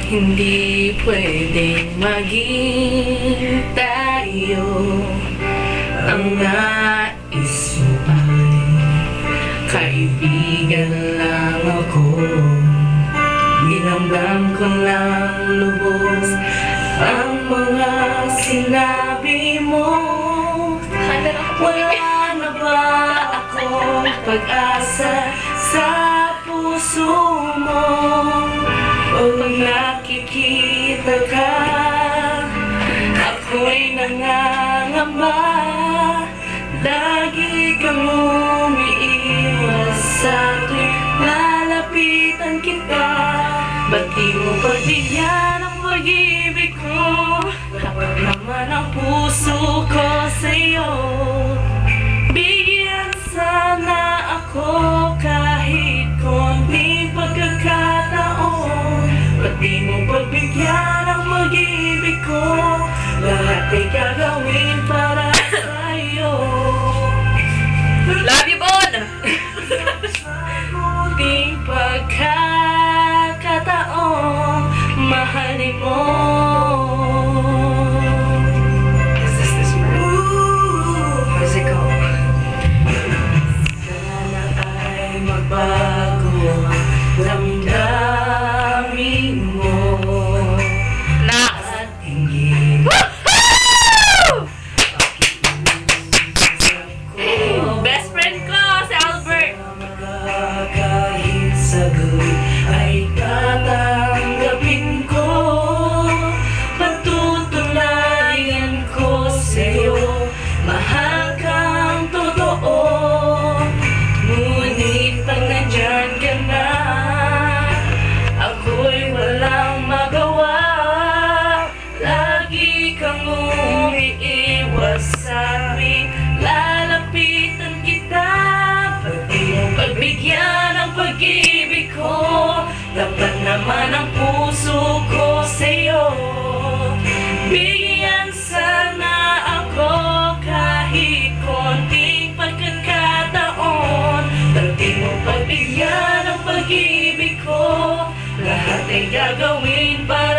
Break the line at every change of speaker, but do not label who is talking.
Hindi pwedeng maging tayo. Ang nais mo ay kaibigan lang ako. Dinamdam ko lang lubos ang mga sinabi mo. Wala na ba akong pag-asa sa puso mo? Pag nakikita ka, ako'y nangangamba. Lagi kang umiiwas sa tuwing lalapitan kita. Ba't di mo pagbigyan ang pag-ibig ko? Kapag naman ang puso ko sa'yo. Bigyan sana ako kahit konting pagkakataon. Ba't di mo pagbigyan ang pag-ibig ko? Lahat ay gagawin para sa'yo.
Love you, Bon!
Konting pagkakataon, mahalin mo.
How's it go?
Sana ay magbago ang damdamin mo.
Nax!
At hindi
Best friend ko, si Albert!
kahit saglit ay tatanggapin ko. Patutunayan ko sa'yo, mahal kang totoo. Ngunit pag nandyan ka na, ako'y walang magawa. Lagi kang umiiwas sa akin, lalapitan kita. Pati mong pagbigyan ang pag-ibig ko, dapat naman ang puso ko sa'yo. Bigyan sana ako kahit konting pagkakataon. Pati mong pagbigyan ang pag-ibig ko, lahat ay gagawin para